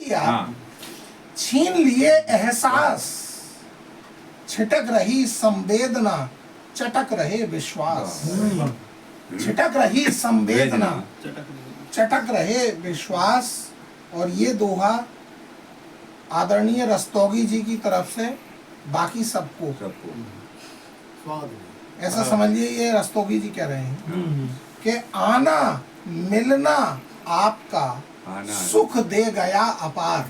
छीन लिए एहसास, छिटक रही संवेदना, चटक रहे विश्वास। छिटक रही संवेदना, चटक रहे विश्वास। और ये दोहा आदरणीय रस्तोगी जी की तरफ से बाकी सबको ऐसा समझिए, ये रस्तोगी जी कह रहे हैं कि आना मिलना आपका सुख दे गया अपार।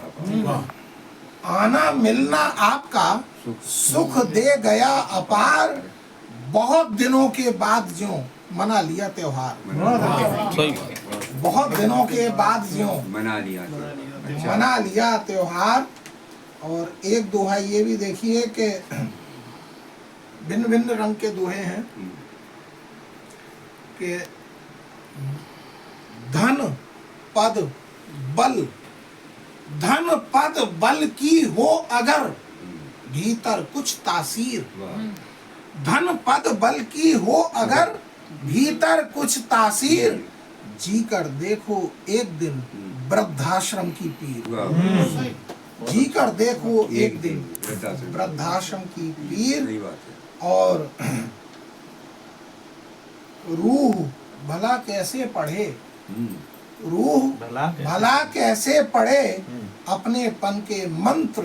आना मिलना आपका सुख दे गया अपार। बहुत दिनों के बाद ज्यों मना लिया त्योहार। बहुत दिनों के बाद ज्यों मना लिया त्योहार। और एक दोहा ये भी देखिए कि भिन्न भिन्न रंग के दोहे हैं कि धन पद बल, धन पद बल की हो अगर भीतर कुछ तासीर। धन पद बल की हो अगर भीतर कुछ तासीर। जी कर देखो एक दिन वृद्धाश्रम की पीर। जी कर देखो एक दिन वृद्धाश्रम की पीर। और रूह भला कैसे पढ़े, रूह भला कैसे पढ़े अपने पन के मंत्र।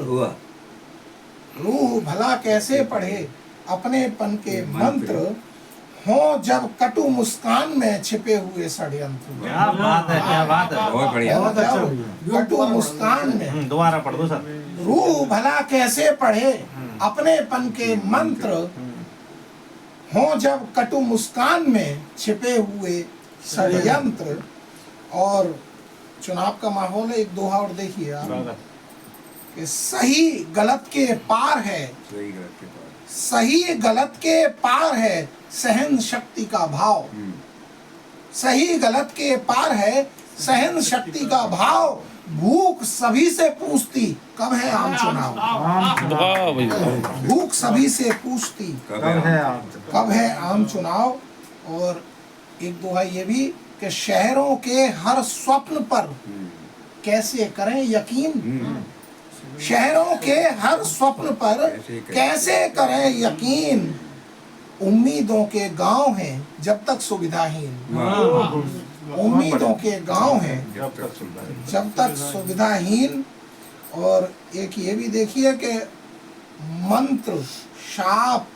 रूह भला कैसे पढ़े अपने पन के मंत्र। हो जब कटु मुस्कान में छिपे हुए षड्यंत्र। क्या बात है, क्या बात है, बहुत बढ़िया, बहुत अच्छा। कटु मुस्कान में दोबारा पढ़ दो सर। रूह भला कैसे पढ़े अपने पन के मंत्र। हो जब कटु मुस्कान में छिपे हुए षड्यंत्र। और चुनाव का माहौल है, एक दोहा और देखिए आप कि सही गलत के पार है, सही गलत के पार है सहन शक्ति का भाव। सही गलत के पार है सहन शक्ति का भाव। भूख सभी से पूछती कब है आम चुनाव। भूख सभी से पूछती कब है आम चुनाव। और एक दोहा ये भी कि शहरों के हर स्वप्न पर कैसे करें यकीन। शहरों के हर स्वप्न पर कैसे करें यकीन। उम्मीदों के गांव हैं जब तक सुविधाहीन। उम्मीदों के गांव हैं जब तक सुविधाहीन। और एक ये भी देखिए कि मंत्र शाप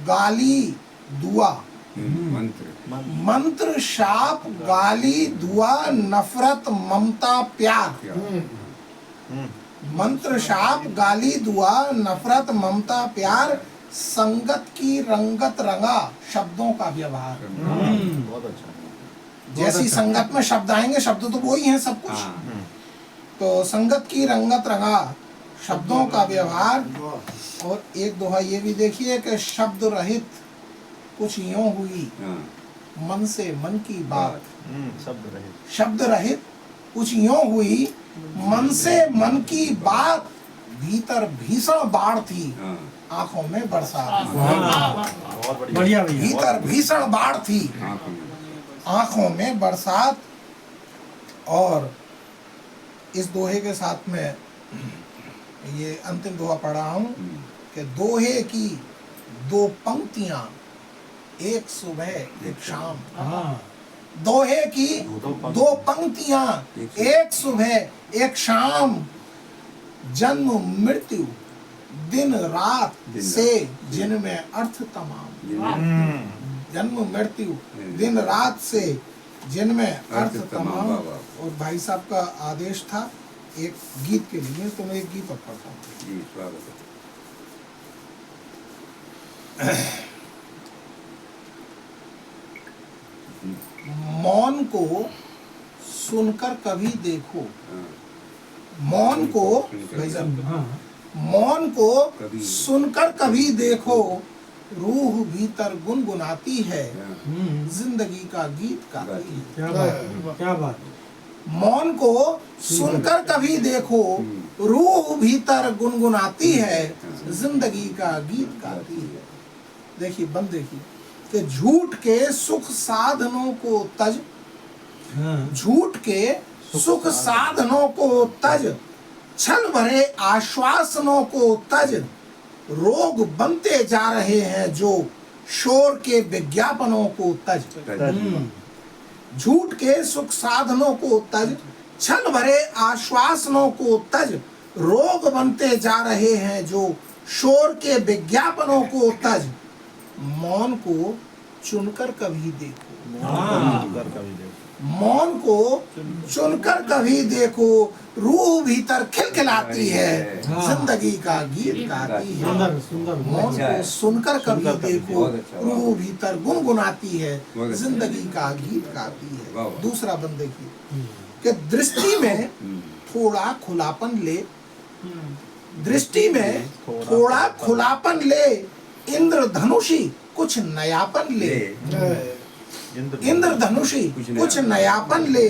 गाली दुआ। मंत्र शाप गाली दुआ नफरत ममता प्यार। मंत्र शाप गाली दुआ नफरत ममता प्यार। संगत की रंगत रंगा शब्दों का व्यवहार। बहुत अच्छा। जैसी संगत में शब्द आएंगे, शब्द तो वही हैं सब कुछ। तो संगत की रंगत रंगा शब्दों का व्यवहार। और एक दोहा ये भी देखिए कि शब्द रहित कुछ यूं हुई मन से मन की बात। शब्द रहित कुछ यूं हुई मन से मन की बात। भीतर भीषण बाढ़ थी आंखों में बरसात। बढ़िया। भीतर भीषण बाढ़ थी आंखों में बरसात। और इस दोहे के साथ में ये अंतिम दोहा पढ़ रहा हूँ कि दोहे की दो पंक्तियां एक सुबह एक शाम। दोहे की दो पंक्तियां एक सुबह एक शाम। जन्म मृत्यु दिन रात से जिनमें अर्थ तमाम। जन्म मृत्यु दिन रात से जिनमें अर्थ तमाम। और भाई साहब का आदेश था एक गीत के लिए, तो मैं एक गीत अब पढ़ता हूँ। मौन को सुनकर कभी देखो। मौन को भाई साहब, मौन को सुनकर कभी देखो। रूह भीतर गुनगुनाती है जिंदगी का गीत गाती है। क्या बात। मौन को सुनकर कभी देखो। रूह भीतर गुनगुनाती है जिंदगी का गीत गाती है। देखिए बंद देखिए कि झूठ के सुख साधनों को तज। झूठ के सुख साधनों को तज छल भरे आश्वासनों को तज रोग बनते जा रहे हैं जो शोर के विज्ञापनों को तज। झूठ के सुख साधनों को तज, छल भरे आश्वासनों को तज रोग बनते जा रहे हैं जो शोर के विज्ञापनों को तज। मौन को चुनकर कभी देखो, मौन को चुनकर कभी देखो, रूह भीतर खिलखिलाती है, जिंदगी का गीत गाती है। मौन को सुनकर कभी देखो, रूह भीतर गुनगुनाती है, जिंदगी का गीत गाती है। दूसरा बंद देखिए कि दृष्टि में थोड़ा खुलापन ले, दृष्टि में थोड़ा खुलापन ले, इंद्रधनुषी कुछ नयापन ले, इंद्रधनुषी कुछ नयापन ले,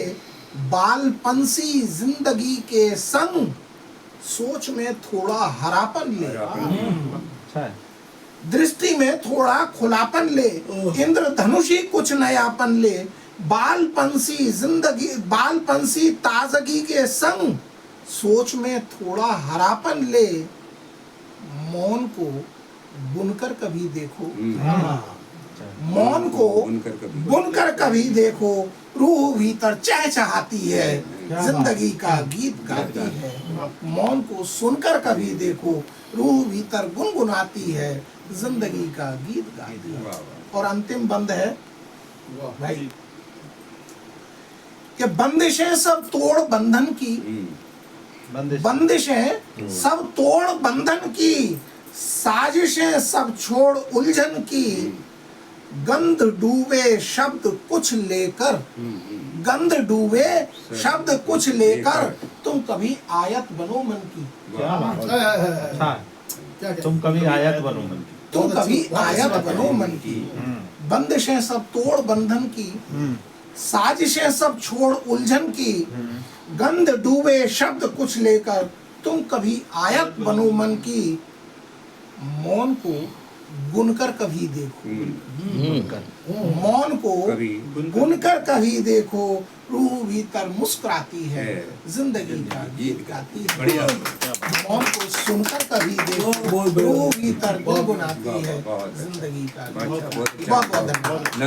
बालपंसी जिंदगी के संग सोच में थोड़ा हरापन ले। दृष्टि में थोड़ा खुलापन ले, इंद्रधनुषी कुछ नयापन ले, बालपंसी जिंदगी, बालपंसी ताजगी के संग सोच में थोड़ा हरापन ले। मौन को बुनकर कभी देखो, मौन को बुनकर कभी देखो, रूह भीतर चहचहाती है, जिंदगी का गीत गाती है। मौन को सुनकर कभी देखो, रूह भीतर गुनगुनाती है, जिंदगी का गीत गाती है। और अंतिम बंद है भाई कि बंदिशें सब तोड़ बंधन की, बंदिशें सब तोड़ बंधन की, साजिशें सब छोड़ उलझन की, गंध डूबे शब्द कुछ लेकर, गंध डूबे शब्द कुछ लेकर, तुम कभी आयत बनो मन की। तुम कभी आयत बनो मन की, तुम कभी आयत बनो मन की। बंदिशें सब तोड़ बंधन की, साजिशें सब छोड़ उलझन की, गंध डूबे शब्द कुछ लेकर, तुम कभी आयत बनो मन की। मौन को गुनकर कभी देखो, मौन को गुनकर कभी देखो, रूह भीतर मुस्कुराती है, जिंदगी का गीत गाती है। मौन को सुनकर कभी देखो, रूह भीतर गुनगुनाती है, जिंदगी का गीत। बहुत बहुत धन्यवाद।